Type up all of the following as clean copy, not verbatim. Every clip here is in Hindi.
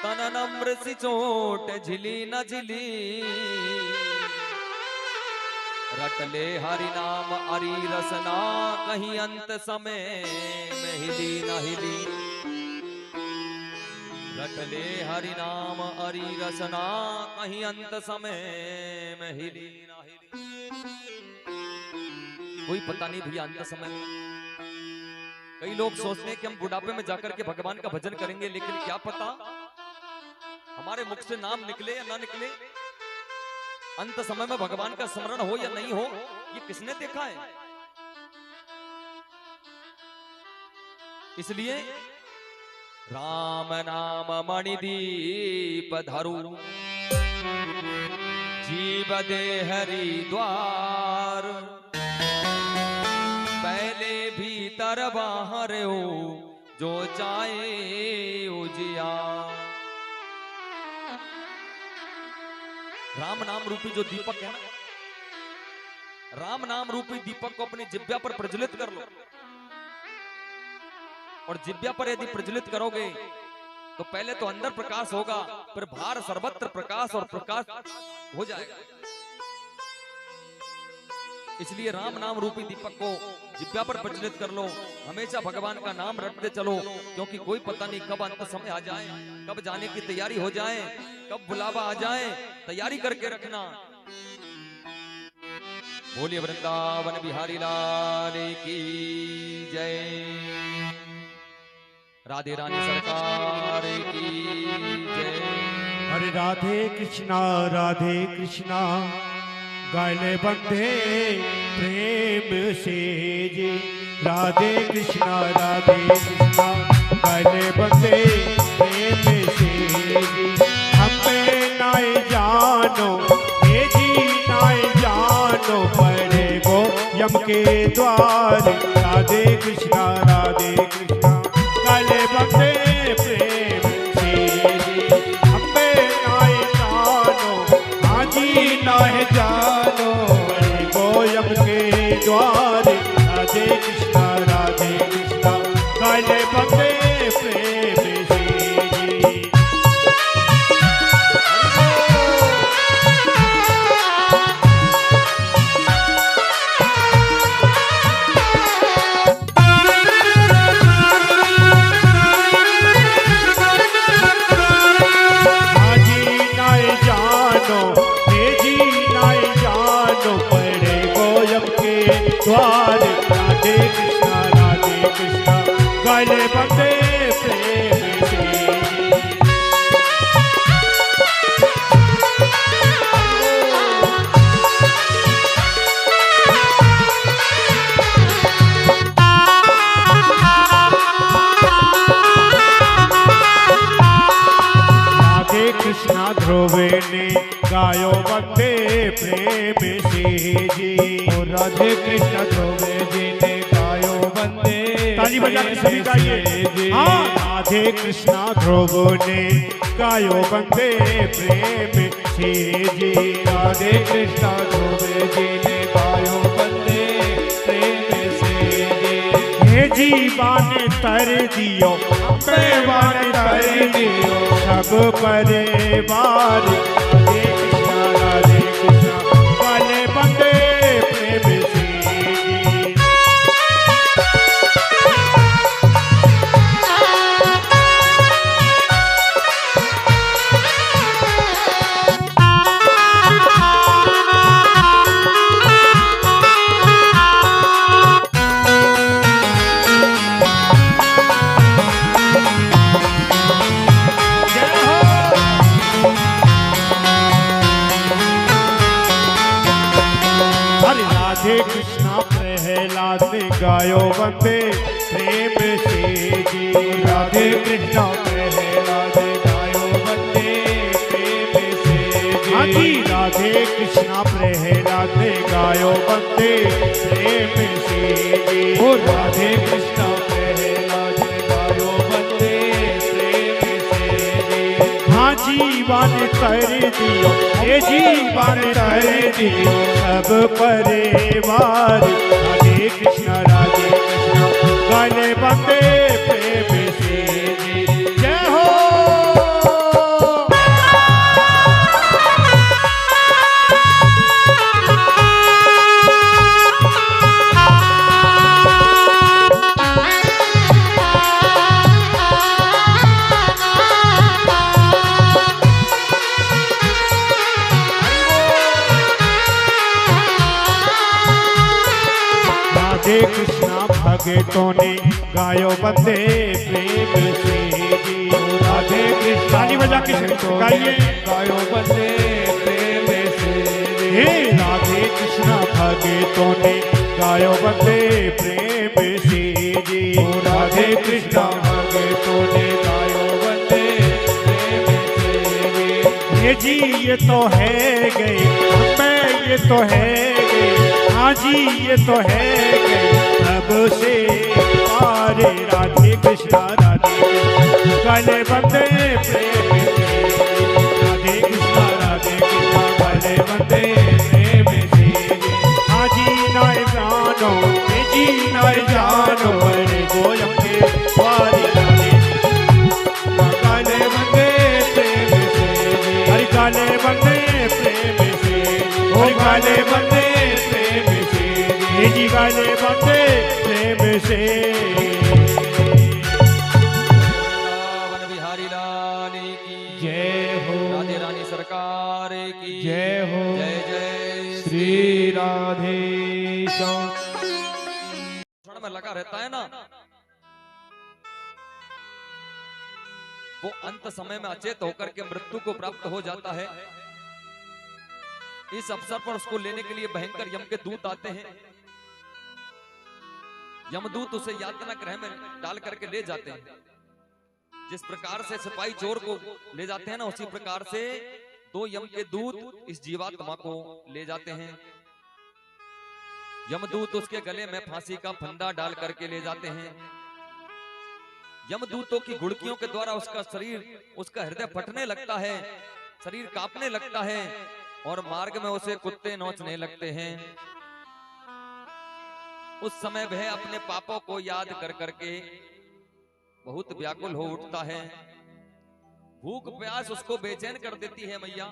तन नम्र सी चोट झिली न झिली, रट ले हरि नाम अरि रसना, कहीं अंत समय में हिली न हिली। रट ले हरि नाम अरि रसना, कहीं अंत समय में हिली न हिली। कोई पता नहीं भैया अंत समय में। कई लोग सोचते हैं कि हम बुढ़ापे में जाकर के भगवान का भजन करेंगे, लेकिन क्या पता हमारे मुख से नाम निकले या ना निकले, अंत समय में भगवान का स्मरण हो या नहीं हो, ये किसने देखा है। इसलिए राम नाम मणिदीप धरु, जीव दे हरि द्वार। पहले भीतर बाहर हो, जो चाहे उजिया। राम नाम रूपी जो दीपक है ना, राम नाम रूपी दीपक को अपनी जिब्या पर प्रज्वलित कर लो। और जिब्या पर यदि प्रज्वलित करोगे तो पहले तो अंदर प्रकाश होगा, फिर बाहर सर्वत्र प्रकाश और प्रकाश हो जाएगा। इसलिए राम नाम रूपी दीपक को जिब्या पर प्रज्वलित कर लो। हमेशा भगवान का नाम रटते चलो, क्योंकि कोई पता नहीं कब अंत समय आ जाए, कब जाने की तैयारी हो जाए, कब बुलावा आ जाए। तैयारी करके रखना। बोलिए वृंदावन बिहारी लाल की जय। राधे रानी सरकार की जय। हरे राधे कृष्णा गायले बंधे प्रेम से जी। राधे कृष्णा गायले बंधे प्रेम से जी। हमें नाय जानो हे जी, नाय जानो पड़े गो यम के द्वार। राधे कृष्णा गायले बंधे प्रेम से जी। हमें नाय जानो हाँ जी नाय जानो पड़े गो यम के द्वार। राधे कृष्णा गायले बंधे प्रेम से जी। द्वार राधे कृष्णा गायले बंधे प्रेम से। राधे कृष्णा ध्रुवे ने गायो बंधे प्रेम से जी। राधे कृष्ण ध्रुवे जी ने गायो बंदे। ताली बजा के सभी गाइए। हाँ राधे कृष्णा ध्रुव ने गायो बंदे प्रेम से जी। राधे कृष्णा ध्रुवे जी ने गायो बंदे प्रेम से जी। हे जीवान तर दियो, बेवान तर दियो सब परिवार। राधे कृष्णा गाले बंदे प्रेम से जी। राधे कृष्णा प्रहलाद ने गायो बंदे प्रेम से जी। राधे कृष्णा प्रहलाद गायो बंदे प्रेम से जी। राधे कृष्णा प्रहलाद ने गायो बंदे प्रेम से जी। ओ राधे कृष्णा प्रहलाद गायो बंदे प्रेम से जी। हाँ जीवन कर दियो, ये जीवन कर दियो सब परिवार। राधे कृष्णा गाले बंदे प्रेम से जी। जय हो राधे कृष्णा भगतों ने गायो बंदे प्रेम से जी। राधे कृष्णा ताली बजा के गाइए गायो बंदे प्रेम से हे राधे कृष्णा भगतों ने गायो बंदे प्रेम से जी। राधे कृष्णा भगतों ने गायो बंदे प्रेम से ये जी ये तो है गए मैं ये तो है गए हाँ जी ये तो है गए अब से पारे राधे कृष्णा गले बंदे प्रेम से राधे कृष्णा गले बंदे प्रेम से हाँ जी नाय जानो ये जी नाय जानो बड़े गोयम के वारी राधे गले बंदे प्रेम से हरि गले बंदे प्रेम से हरि गले बंदे प्रेम से ये जी गले बंदे प्रेम से। वन बिहारी लाल की जय हो राधे रानी सरकार की जय हो जय जय श्री राधे श्याम। क्षण में लगा रहता है ना, वो अंत समय में अचेत होकर के मृत्यु को प्राप्त हो जाता है। इस अवसर पर उसको लेने के लिए भयंकर यम के दूत आते हैं। यमदूत उसे यातना गृह में डाल करके ले जाते हैं। जिस प्रकार से सिपाही चोर को ले जाते हैं ना, उसी प्रकार से दो यम के दूत इस जीवात्मा को ले जाते हैं। यमदूत उसके गले में फांसी का फंदा डाल करके ले जाते हैं। यमदूतों की गुड़कियों के द्वारा उसका शरीर, उसका हृदय फटने लगता है, शरीर कांपने लगता है और मार्ग में उसे कुत्ते नोचने लगते हैं। उस समय वह अपने पापों को याद कर करके बहुत व्याकुल हो उठता है। भूख प्यास उसको बेचैन कर देती है मैया।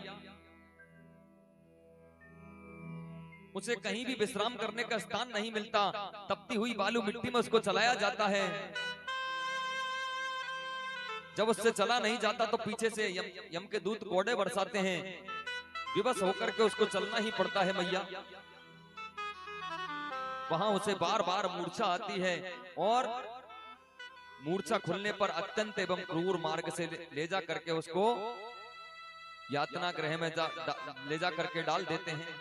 उसे कहीं भी विश्राम करने का स्थान नहीं मिलता। तपती हुई बालू मिट्टी में उसको चलाया जाता है। जब उससे चला नहीं जाता तो पीछे से यम के दूत कोड़े बरसाते हैं। विवश होकर के उसको चलना ही पड़ता है मैया। वहां उसे बार बार मूर्छा आती है और मूर्छा खुलने पर अत्यंत एवं क्रूर मार्ग से ले जा करके उसको यातना गृह में ले जा करके डाल देते हैं।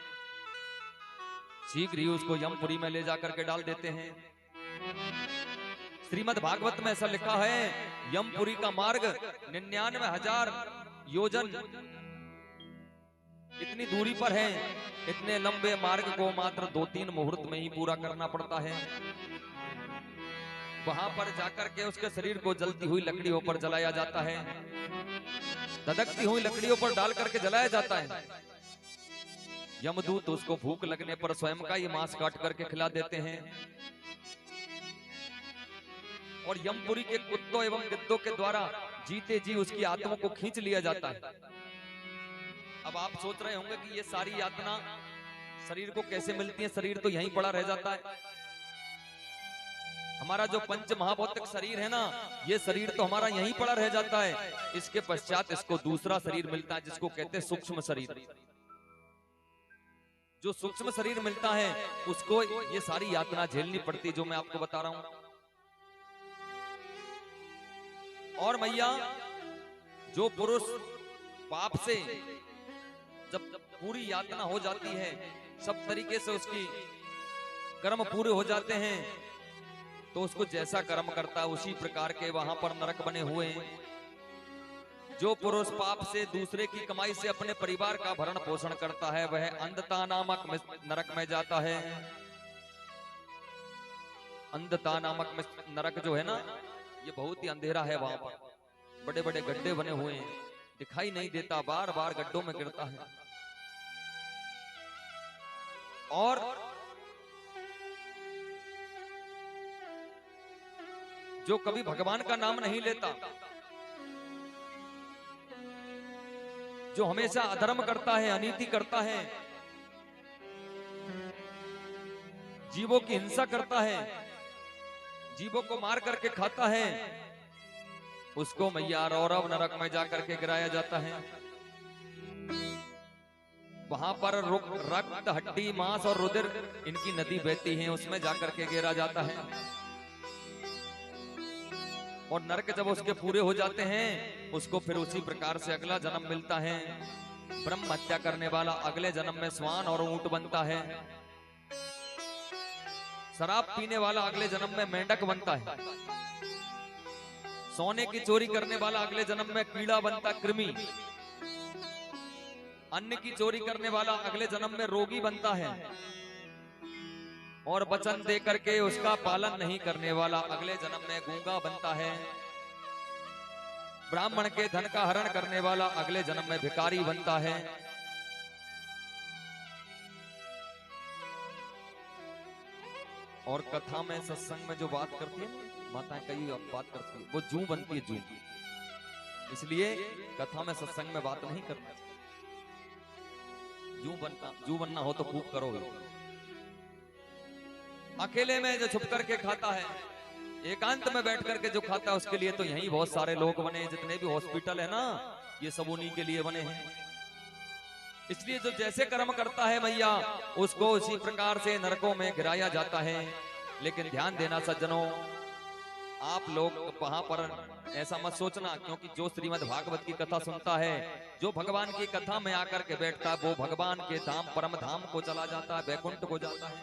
शीघ्र ही उसको यमपुरी में ले जा करके डाल देते हैं। श्रीमद् भागवत में ऐसा लिखा है, यमपुरी का मार्ग 99,000 योजन इतनी दूरी पर है। इतने लंबे मार्ग को मात्र 2-3 मुहूर्त में ही पूरा करना पड़ता है। वहां पर जाकर के उसके शरीर को जलती हुई लकड़ियों पर जलाया जाता है। धधकती हुई लकड़ियों पर डाल करके जलाया जाता है। यमदूत उसको भूख लगने पर स्वयं का ये मांस काट करके खिला देते हैं। और यमपुरी के कुत्तों एवं गिद्धों के द्वारा जीते जी उसकी आत्मा को खींच लिया जाता है। अब आप सोच रहे होंगे कि ये सारी यातना शरीर को कैसे मिलती है। शरीर तो यहीं पड़ा रह जाता है। हमारा जो पंच महाभौतिक शरीर है ना, ये शरीर तो हमारा यहीं पड़ा रह जाता है। इसके पश्चात इसको दूसरा शरीर मिलता है जिसको कहते हैं सूक्ष्म शरीर। जो सूक्ष्म शरीर मिलता है उसको ये सारी यातना झेलनी पड़ती है जो मैं आपको बता रहा हूं। और मैया, जो पुरुष पाप से जब पूरी यातना हो जाती है, सब तरीके से उसकी कर्म पूरे हो जाते हैं, तो उसको जैसा कर्म करता है उसी प्रकार के वहां पर नरक बने हुए हैं। जो पुरुष पाप से दूसरे की कमाई से अपने परिवार का भरण पोषण करता है, वह अंधता नामक नरक में जाता है। अंधता नामक नरक जो है ना, ये बहुत ही अंधेरा है। वहां पर बड़े बड़े गड्ढे बने हुए हैं, दिखाई नहीं देता, बार बार गड्ढों में गिरता है। और जो कभी भगवान का नाम नहीं लेता, जो हमेशा अधर्म करता है, अनीति करता है, जीवों की हिंसा करता है, जीवों को मार करके खाता है, उसको मैया रौरव नरक में जाकर के गिराया जाता है। वहां पर रक्त, हड्डी, मांस और रुधिर इनकी नदी बहती है, उसमें जाकर के गिरा जाता है। और नरक जब उसके पूरे हो जाते हैं, उसको फिर उसी प्रकार से अगला जन्म मिलता है। ब्रह्म हत्या करने वाला अगले जन्म में स्वान और ऊंट बनता है। शराब पीने वाला अगले जन्म में मेंढक बनता है। सोने की चोरी करने वाला अगले जन्म में कीड़ा बनता, कृमि। अन्न की चोरी करने वाला अगले जन्म में रोगी बनता है। और वचन दे करके उसका पालन नहीं करने वाला अगले जन्म में गूंगा बनता है। ब्राह्मण के धन का हरण करने वाला अगले जन्म में भिखारी बनता है। और कथा में, सत्संग में जो बात करती है माताएं, कई बात करती है, वो जू बनती है, जू। इसलिए कथा में, सत्संग में बात नहीं करना चाहिए। जू बनना हो तो खूब करो। अकेले में जो छुप करके खाता है, एकांत में बैठ करके जो खाता है, उसके लिए तो यही बहुत सारे लोग बने। जितने भी हॉस्पिटल है ना, ये सब उन्हीं के लिए बने हैं। इसलिए जो जैसे कर्म करता है मैया, उसको उसी प्रकार से नरकों में गिराया जाता है। लेकिन ध्यान देना सज्जनों, आप लोग वहां पर ऐसा मत सोचना, क्योंकि जो श्रीमद् भागवत की कथा सुनता है, जो भगवान की कथा में आकर के बैठता है, वो भगवान के धाम, परम धाम को चला जाता है, वैकुंठ को जाता है।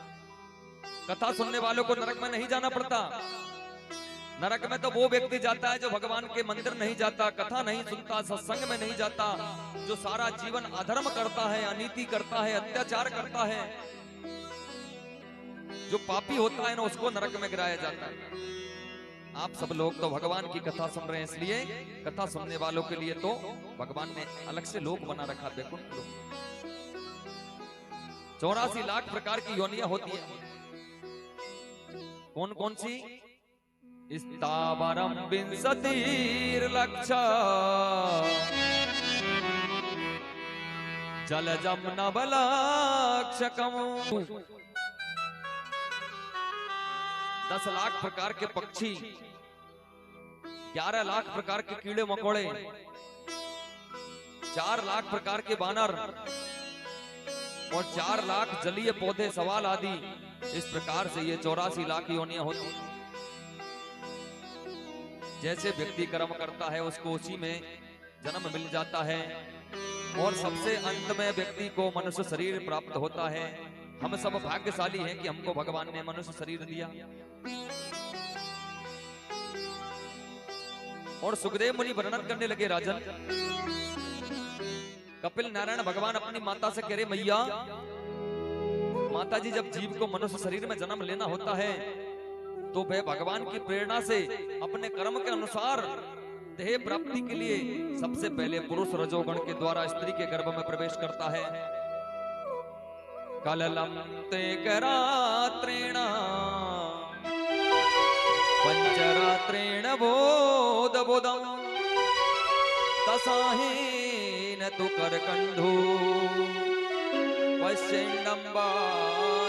कथा सुनने वालों को नरक में नहीं जाना पड़ता। नरक में तो वो व्यक्ति जाता है जो भगवान के मंदिर नहीं जाता, कथा नहीं सुनता, सत्संग में नहीं जाता, जो सारा जीवन अधर्म करता है, अनीति करता है, अत्याचार करता है, जो पापी होता है ना, उसको नरक में गिराया जाता है। आप सब लोग तो भगवान की कथा सुन रहे हैं, इसलिए कथा सुनने वालों के लिए तो भगवान ने अलग से लोक बना रखा, वैकुंठ लोक। 84 लाख प्रकार की योनियां होती है। कौन कौन सी? स्थावरम विंशतिर्लक्ष जलजम नवलक्षकम। 10 लाख प्रकार के पक्षी, 11 लाख प्रकार के कीड़े मकोड़े, 4 लाख प्रकार के बानर और 4 लाख जलीय पौधे, सवाल आदि। इस प्रकार से ये 84 लाख योनियां होती हैं। जैसे व्यक्ति कर्म करता है, उसको उसी में जन्म मिल जाता है। और सबसे अंत में व्यक्ति को मनुष्य शरीर प्राप्त होता है। हम सब भाग्यशाली हैं कि हमको भगवान ने मनुष्य शरीर दिया। और सुखदेव मुनि वर्णन करने लगे, राजन, कपिल नारायण भगवान अपनी माता से कह रहे, मैया, माता जी, जब जीव को मनुष्य शरीर में जन्म लेना होता है तो वह भगवान की प्रेरणा से अपने कर्म के अनुसार देह प्राप्ति के लिए सबसे पहले पुरुष रजोगुण के द्वारा स्त्री के गर्भ में प्रवेश करता है। कललम ते करात्रेण पंचरात्रेण बोध बोधम तसाहेन तु करकंधो पश्येन्नम्बा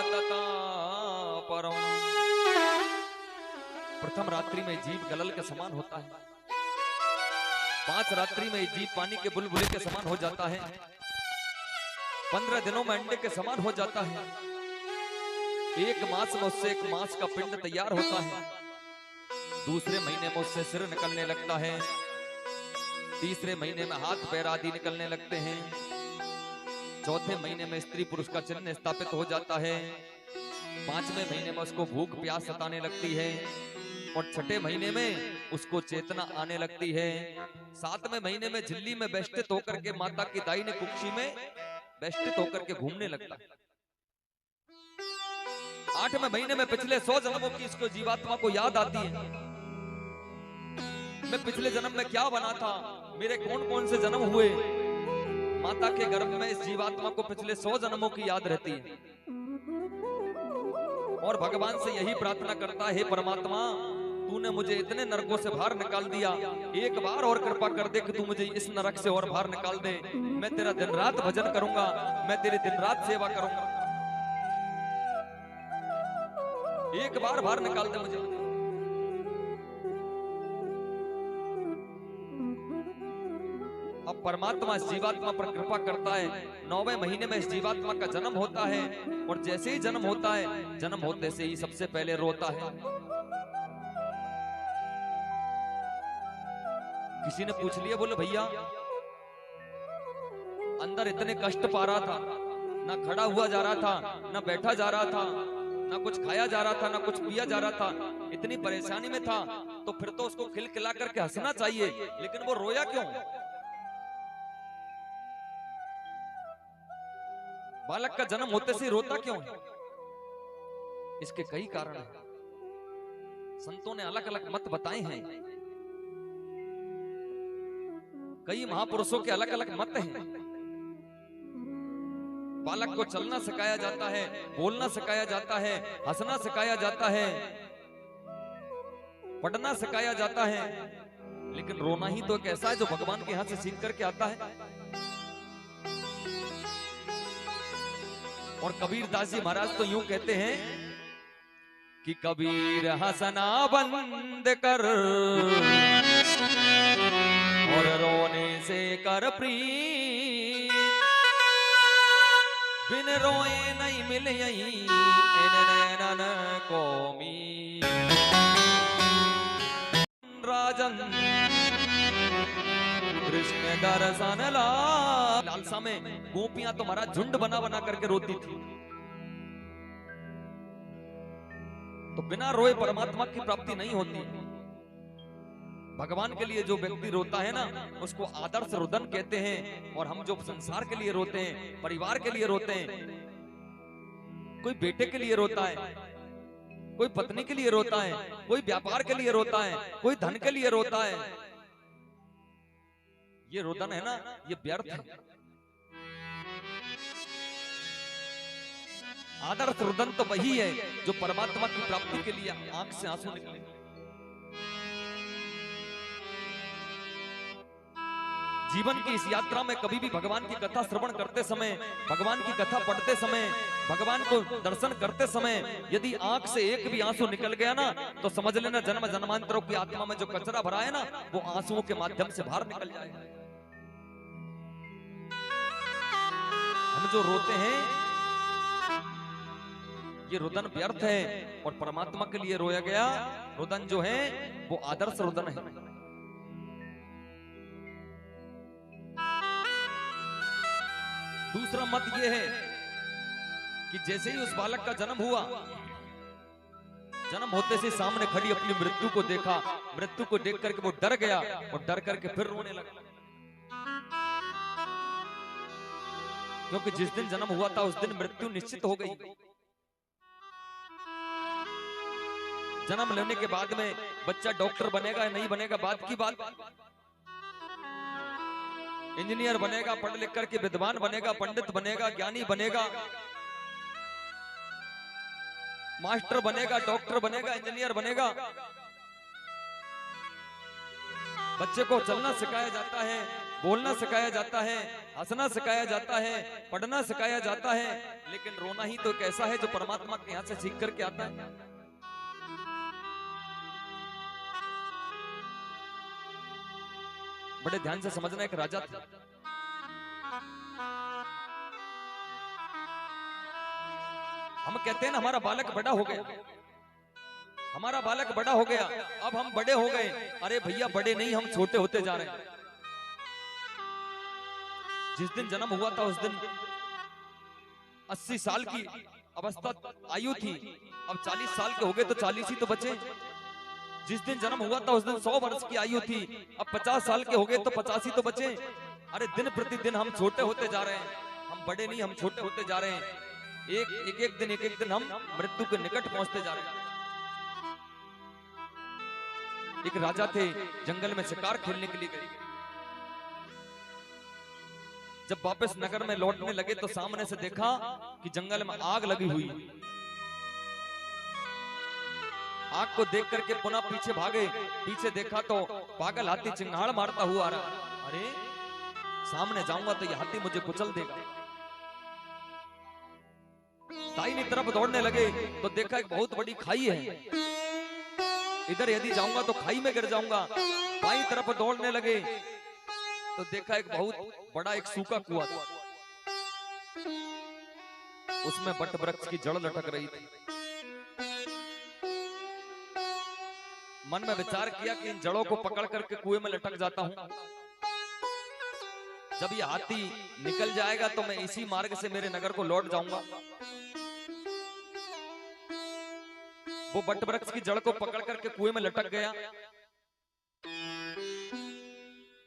तथा परम। प्रथम रात्रि में जीव गलल के समान होता है। 5 रात्रि में जीव पानी के बुलबुले के समान हो जाता है। 15 दिनों में अंडे के समान हो जाता है। 1 मास में उससे एक मास का पिंड तैयार होता है। दूसरे महीने में उससे सिर निकलने लगता है। तीसरे महीने में हाथ पैर आदि निकलने लगते हैं। चौथे महीने में स्त्री पुरुष का चिन्ह स्थापित हो जाता है। 5वें महीने में उसको भूख प्यास सताने लगती है। और 6ठे महीने में उसको चेतना आने लगती है। 7वें महीने में झिल्ली में बेष्टित होकर के माता की दाहिनी कुक्षी में बेष्टित होकर के घूमने लगता है। 8वें महीने में पिछले 100 जन्मों की इसको जीवात्मा को याद आती है। मैं पिछले जन्म में क्या बना था, मेरे कौन कौन से जन्म हुए। माता के गर्भ में इस जीवात्मा को पिछले 100 जन्मों की याद रहती है। और भगवान से यही प्रार्थना करता है, हे परमात्मा, तूने मुझे इतने नरकों से बाहर निकाल दिया, एक बार और कृपा कर दे कि तू मुझे इस नरक से और बाहर निकाल दे। मैं तेरा दिन रात भजन करूंगा, मैं तेरी दिन रात सेवा करूंगा, एक बार बाहर निकाल दे मुझे। अब परमात्मा इस जीवात्मा पर कृपा करता है। 9वें महीने में इस जीवात्मा का जन्म होता है और जैसे ही जन्म होता है, जन्म होते से ही सबसे पहले रोता है। किसी ने पूछ लिया, बोले भैया अंदर इतने कष्ट पा रहा था, ना खड़ा हुआ जा रहा था, ना बैठा जा रहा था, ना कुछ खाया जा रहा था, ना कुछ पिया जा रहा था, इतनी परेशानी में था, तो फिर तो उसको खिलखिला करके हंसना चाहिए, लेकिन वो रोया क्यों? बालक का जन्म होते से रोता क्यों है? इसके कई कारण हैं। संतों ने अलग अलग मत बताए हैं, कई महापुरुषों के अलग अलग मत हैं। बालक को चलना सिखाया जाता है, बोलना सिखाया जाता है, हंसना सिखाया जाता है, पढ़ना सिखाया जाता है, लेकिन रोना ही तो एक ऐसा है जो भगवान के हाथ से सीख करके आता है। और कबीर दास जी महाराज तो यूं कहते हैं कि कबीर हंसना बंद कर और रोने से कर प्रीत, बिन रोए नहीं मिले इन नैनन को मीत। राजन कृष्ण दर्शन लालसा में गोपियां तो महाराज झुंड बना बना करके रोती थी। तो बिना रोए परमात्मा की प्राप्ति नहीं होती। भगवान के लिए जो व्यक्ति रोता है ना, उसको आदर्श रुदन कहते हैं। और हम जो संसार के लिए रोते हैं, परिवार के लिए रोते हैं, कोई बेटे के लिए रोता है, कोई पत्नी के लिए रोता है, कोई व्यापार के लिए रोता है, कोई धन के लिए रोता है, ये रुदन है ना, ये व्यर्थ है। आदर्श रुदन तो वही है जो परमात्मा की प्राप्ति के लिए आंख से आंसू निकले। जीवन की इस यात्रा में कभी भी भगवान की कथा श्रवण करते समय, भगवान की कथा पढ़ते समय, भगवान को दर्शन करते समय यदि आंख से एक भी आंसू निकल गया ना, तो समझ लेना जन्म जन्मांतरों की आत्मा में जो कचरा भरा है ना, वो आंसुओं के माध्यम से बाहर निकल जाएगा। हम जो रोते हैं ये रुदन व्यर्थ है, और परमात्मा के लिए रोया गया रुदन जो है वो आदर्श रुदन है। दूसरा मत यह है कि जैसे ही उस बालक का जन्म हुआ, जन्म होते से सामने खड़ी अपनी मृत्यु को देखा, मृत्यु को देख करके वो डर गया और डर करके फिर रोने लगा। क्योंकि जिस दिन जन्म हुआ था उस दिन मृत्यु निश्चित हो गई। जन्म लेने के बाद में बच्चा डॉक्टर बनेगा या नहीं बनेगा बात की बात, इंजीनियर बनेगा, पढ़ लिख करके विद्वान बनेगा, पंडित बनेगा, ज्ञानी बनेगा, मास्टर बनेगा, डॉक्टर बनेगा, इंजीनियर बनेगा। बच्चे को चलना सिखाया जाता है, बोलना सिखाया जाता है, हंसना सिखाया जाता है, पढ़ना सिखाया जाता है, लेकिन रोना ही तो कैसा है जो परमात्मा के यहाँ से सीख करके आता है। बड़े ध्यान से समझना, एक राजा था, हम कहते हैं ना हमारा बालक बड़ा हो गया, हमारा बालक बड़ा हो गया, अब हम बड़े हो गए। अरे भैया बड़े नहीं, हम छोटे होते जा रहे हैं। जिस दिन जन्म हुआ था उस दिन 80 साल की अवस्था आयु थी, अब 40 साल के हो गए तो 40 ही तो बचे। जिस दिन जन्म हुआ था उस दिन 100 वर्ष की आयु थी, अब 50 साल के हो गए तो 50 ही तो बचे। अरे दिन प्रतिदिन हम छोटे होते जा रहे हैं, हम बड़े नहीं, हम छोटे होते जा रहे हैं। एक एक दिन हम मृत्यु के निकट पहुंचते जा रहे हैं। एक राजा थे, जंगल में शिकार खेलने के लिए गए। जब वापस नगर में लौटने लगे तो सामने से देखा कि जंगल में आग लगी हुई। आग को देख करके पुनः पीछे भागे, पीछे देखा तो पागल हाथी चिंगाड़ मारता हुआ आ रहा। अरे सामने जाऊंगा तो ये हाथी मुझे कुचल देगा। दाहिनी तरफ दौड़ने लगे तो देखा एक बहुत बड़ी खाई है, इधर यदि जाऊंगा तो खाई में गिर जाऊंगा। बाईं तरफ दौड़ने लगे तो देखा एक बहुत बड़ा एक सूखा कुआं था, उसमें बट वृक्ष की जड़ लटक रही थी। मन में विचार किया कि इन जड़ों को पकड़ करके कुएं में लटक जाता हूं। जब ये हाथी निकल जाएगा तो मैं इसी मार्ग से मेरे नगर को लौट जाऊंगा। वो बट वृक्ष की जड़ को पकड़ करके कुएं में लटक गया।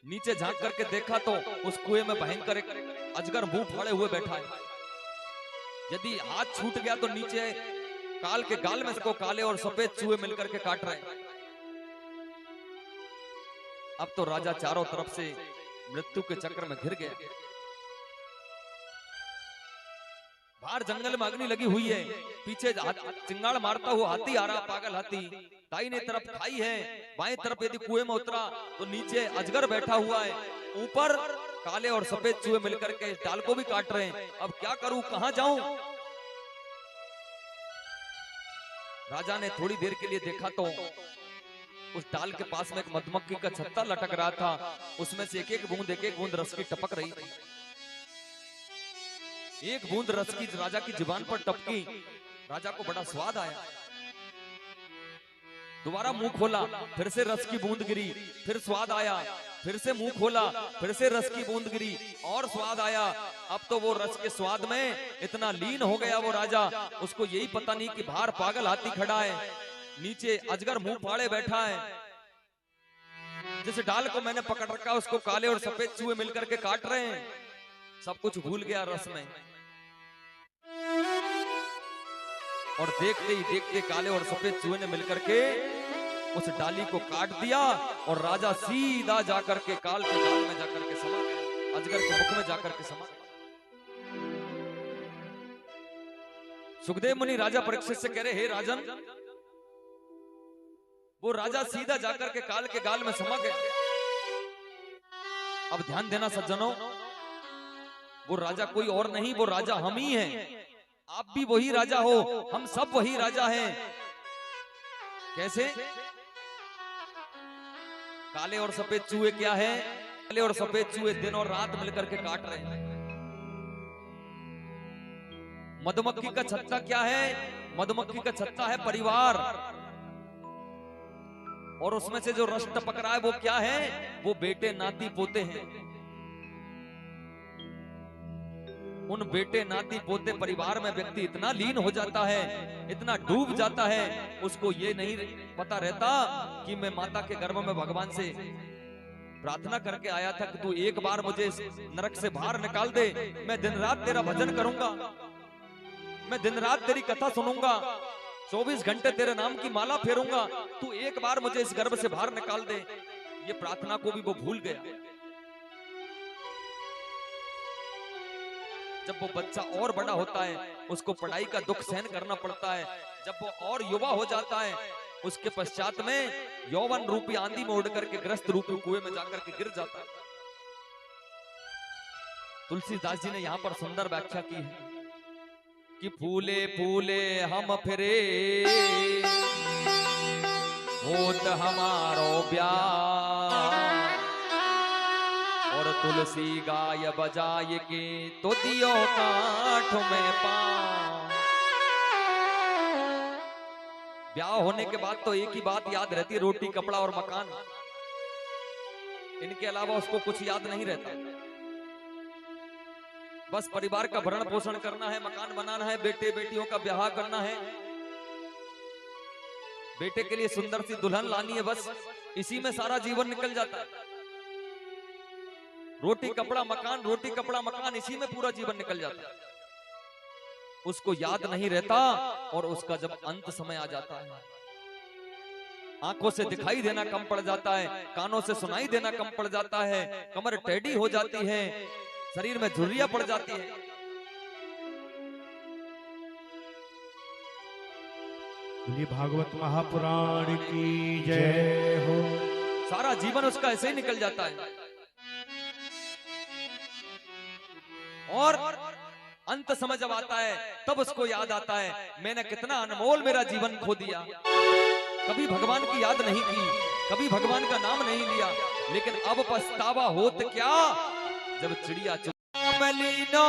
नीचे झांक करके देखा तो उस कुएं में भयंकर एक अजगर मुंह फाड़े हुए बैठा है। यदि हाथ छूट गया तो नीचे काल के गाल में इसको काले और सफेद चूहे मिलकर के काट रहे हैं। अब तो राजा चारों तरफ से मृत्यु के चक्र में घिर गया। बाहर जंगल में अग्नि लगी हुई है, पीछे चिंगाड़ मारता हुआ हाथी आ रहा, पागल हाथी। दाहिने तरफ खाई है, बाएं तरफ यदि कुएं में उतरा तो नीचे अजगर बैठा हुआ है, ऊपर काले और सफेद चूहे मिलकर के इस डाल को भी काट रहे हैं। अब क्या करूं, कहां जाऊं? राजा ने थोड़ी देर के लिए देखा तो उस डाल के पास में एक मधुमक्खी का छत्ता लटक रहा था, उसमें से एक एक बूंद रस की टपक रही थी। एक बूंद रस की राजा की जुबान पर टपकी, राजा को बड़ा स्वाद आया। दोबारा मुंह खोला, फिर से रस की बूंद गिरी, फिर स्वाद आया। फिर से मुंह खोला, फिर से रस की बूंद गिरी और स्वाद आया। अब तो वो रस के स्वाद में इतना लीन हो गया वो राजा, उसको यही पता नहीं कि बाहर पागल हाथी खड़ा है, नीचे अजगर मुंह फाड़े बैठा है। जिस डाल को मैंने पकड़ रखा उसको काले और सफेद चूहे मिलकर के काट रहे हैं। सब कुछ भूल गया रस में, और देखते ही देखते काले और सफेद चूहे ने मिलकर के उस डाली को काट दिया और राजा सीधा जाकर के काल के गाल में जाकर के समा गया, अजगर के मुख में जाकर के समा गया। सुखदेव मुनि राजा परीक्षित से कह रहे, हे राजन, वो राजा सीधा जाकर के काल के गाल में समा गया। अब ध्यान देना सज्जनों, वो राजा कोई और नहीं, वो राजा हम ही हैं। आप भी वही राजा हो, हम सब वही राजा हैं। कैसे? काले और सफेद चूहे क्या है? काले और सफेद चूहे दिन और रात मिलकर के काट रहे हैं। मधुमक्खी का छत्ता क्या है? मधुमक्खी का छत्ता है परिवार, और उसमें से जो रस टपक रहा है वो क्या है? वो बेटे नाती पोते हैं। उन बेटे नाती पोते परिवार में व्यक्ति इतना लीन हो जाता है, इतना डूब जाता है, उसको ये नहीं पता रहता कि मैं माता के गर्भ में भगवान से प्रार्थना करके आया था कि तू एक बार मुझे इस नरक से बाहर निकाल दे। मैं दिन रात तेरा भजन करूंगा, मैं दिन रात तेरी कथा सुनूंगा, 24 घंटे तेरे नाम की माला फेरूंगा, तू एक बार मुझे इस गर्भ से बाहर निकाल दे। ये प्रार्थना को भी वो भूल गया। जब वो बच्चा और बड़ा होता है, उसको पढ़ाई का दुख सहन करना पड़ता है। जब वो और युवा हो जाता है, उसके पश्चात में यौवन रूपी आंधी में उड़ करके ग्रस्त रूपी कुएं में जाकर के गिर जाता है। तुलसीदास जी ने यहाँ पर सुंदर व्याख्या की है कि फूले फूले हम फिरे, होत हमारो ब्याह, और तुलसी गाय बजाए के तो दियो काठ में पांव। ब्याह होने के बाद तो एक ही बात याद रहती है, रोटी कपड़ा और मकान। इनके अलावा उसको कुछ याद नहीं रहता। बस परिवार का भरण पोषण करना है, मकान बनाना है, बेटे बेटियों का ब्याह करना है, बेटे के लिए सुंदर सी दुल्हन लानी है, बस इसी में सारा जीवन निकल जाता है। रोटी कपड़ा मकान, रोटी कपड़ा मकान, इसी में पूरा जीवन निकल जाता है। उसको याद नहीं रहता, और उसका जब अंत समय आ जाता है, आंखों से दिखाई देना कम पड़ जाता है, कानों से सुनाई देना कम पड़ जाता है, कमर टेढ़ी हो जाती है, शरीर में झुर्रियां पड़ जाती है। बोलिए भागवत महापुराण की जय हो। सारा जीवन उसका ऐसे ही निकल जाता है, और अंत समय जब आता है तब उसको याद आता है, मैंने कितना अनमोल मेरा जीवन खो दिया। कभी भगवान की याद नहीं की, कभी भगवान का नाम नहीं लिया, लेकिन अब पछतावा होत क्या जब चिड़िया लीनो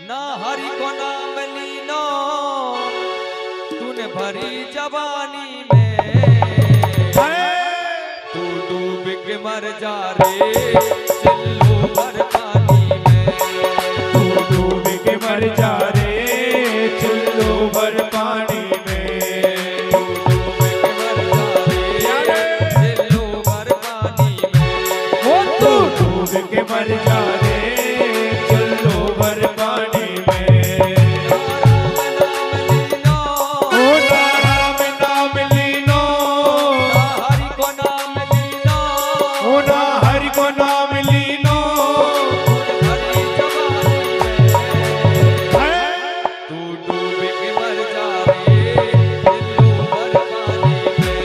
ना हरि को नाम लीनो तूने भरी जवानी में, तू डूब के मर जा रे चिल्लू भर पानी में, तू डूब के मर जा रे चिल्लू भर पानी में, तू डूब के मर जा रे चिल्लू भर पानी में, वो तू डूब के मर जा रे चिल्लू भर पानी में। ओ नाम नाम लीनो, ना हरि को नाम लीनो, ओ ना हरि को नाम लीनो, भरी जवानी में, है तू डूब के मर जा रे चिल्लू भर पानी में,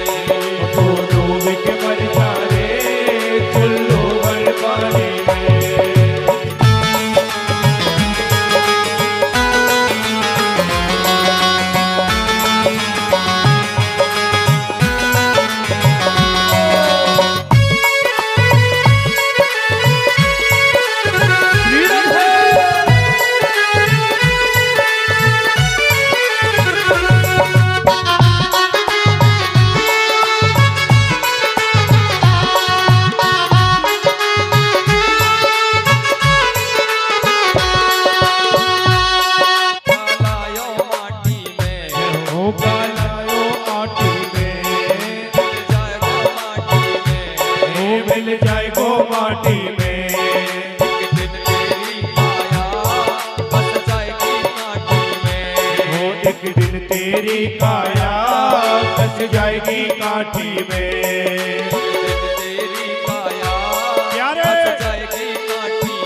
तू डूब के मर जा रे चिल्लू भर पानी में। कालायो माटी में ओ कालायो आटी में, मिल जाएगा माटी में, ओ मिल जाए गो माटी में, एक दिन तेरी काया बस जाएगी माटी में, ओ एक दिन तेरी काया बस जाएगी काठी में। एक दिन तेरी काया प्यारे। बस जाएगी माटी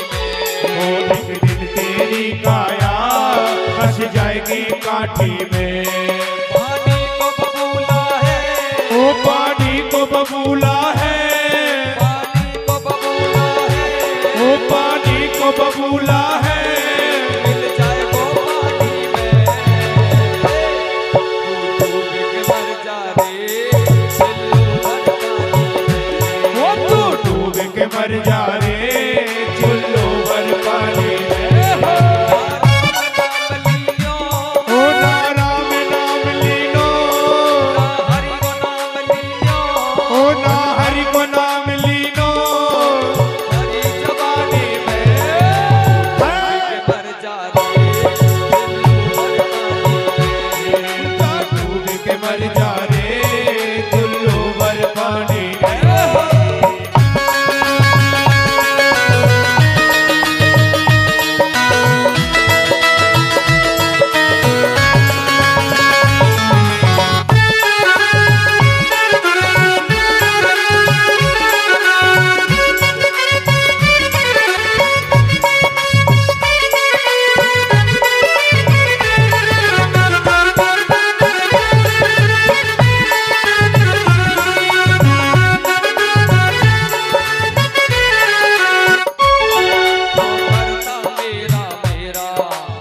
ओ में, एक दिन तेरी काया बस जाएगी काठी में। पानी को बबूला है, ओ पानी को बबूला है, पानी को बबूला है, ओ पानी को बबूला है, मिल जाए वो पानी में, तू डूब के मर जा रे चिल्लू भर पानी में, ओ तू डूब के मर जा रे चिल्लू भर पानी में। ओ ना राम नाम लीनो, ओ ना हरि को नाम लीनो, डूब के मर जा रे चिल्लू भर पानी में।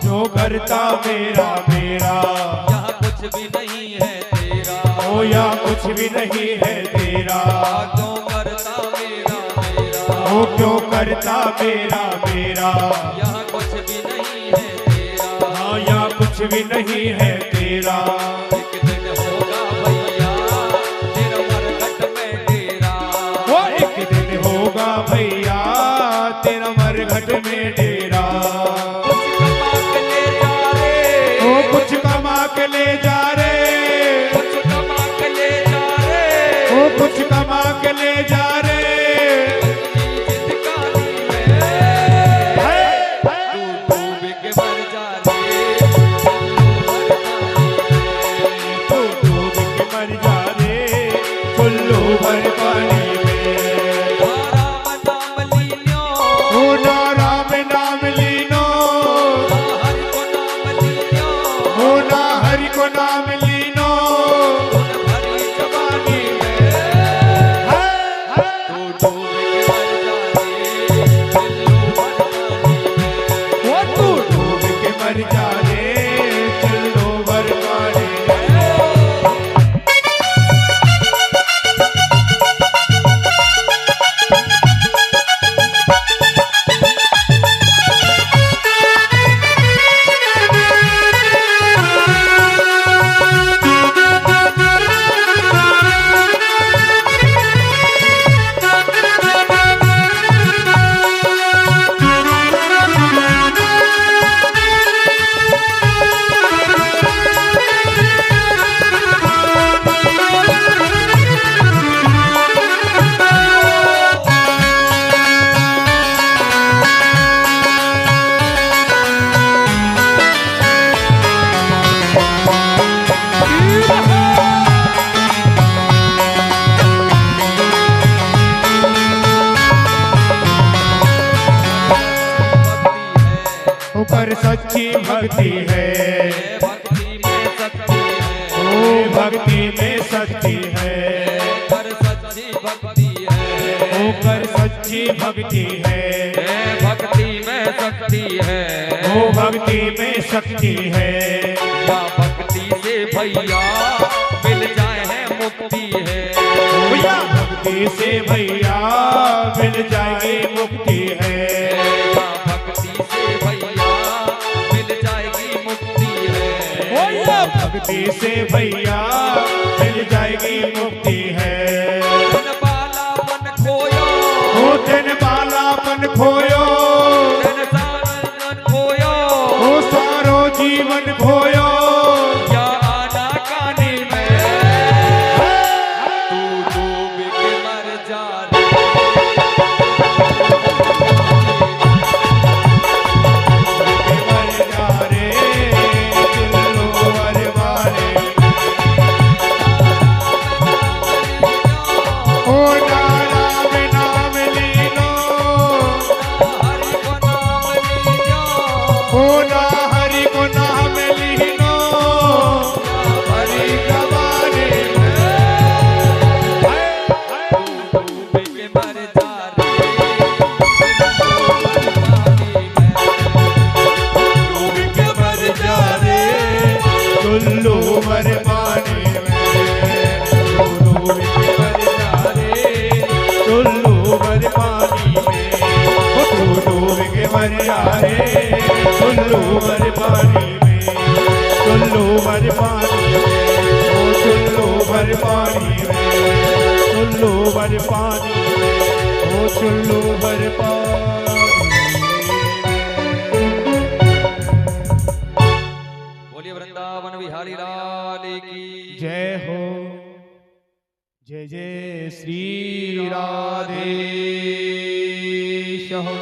जो करता मेरा मेरा, यहाँ कुछ भी नहीं है तेरा, ओ या कुछ भी नहीं है तेरा, क्यों करता मेरा मेरा, ओ क्यों करता मेरा मेरा, यहाँ कुछ भी नहीं है तेरा, हाँ या कुछ भी नहीं है तेरा। एक दिन होगा भैया तेरा मरघट में डेरा, वो एक दिन होगा भैया तेरा मरघट में डेरा, कुछ कमा के ले जा रे, ओ कुछ कमा के ले जा रे, कुछ कमा के ले जा रे, ओ कुछ कमा के ले जा रे, जिंदगानी में तू डूब के मर जा रे चिल्लू भर पानी में। तू डूब के मर जा रे चिल्लू भर पानी में, राम नाम लीनो, ओ ना राम नाम लीनो, हरि को नाम लीनो, ओ ना हरि को नाम लीनो, तूने भरी जवानी में, तू डूब के मर जा रे चिल्लू भर पानी में, वो तू डूब के मर जा रे चिल्लू भर पानी में। भक्ति है, भक्ति में शक्ति है, ओ भक्ति में शक्ति है, कर सच्ची भक्ति है, ओ कर सच्ची भक्ति है, भक्ति में शक्ति है, ओ भक्ति में शक्ति है, या भक्ति से भैया मिल जाए है मुक्ति है, भैया भक्ति से भैया मिल जाएगी मुक्ति है, या भक्ति से भैया मिल जाएगी मुक्ति है, भक्ति से भैया मिल जाएगी मुक्ति है। धन बालापन खोयो, ओ धन बालापन खोयो, धन सावन खोयो, ओ सारो जीवन खोयो, या आना कानी में तू डूब के मर जा रे, मर जा रे दिलो वर मारे, ओ नारा में नाम लीनो, हरि को नाम लियो, ओ ना हरि को नाम लीनो, हरि गवारे में डूब के मर जा रे, डूब के मर जा रे टुल्लू वर पानी में, डूब के मर जा रे टुल्लू वर पानी में, ओ तू डूब के मर जा रे टुल्लू वर पानी में, टुल्लू वर पानी में, ओ टुल्लू वर पानी में, टुल्लू वर पानी में, ओ टुल्लू वर पानी में। बोलिए वृंदावन बिहारी लाल की जय हो, जय जय श्री राधेश हो।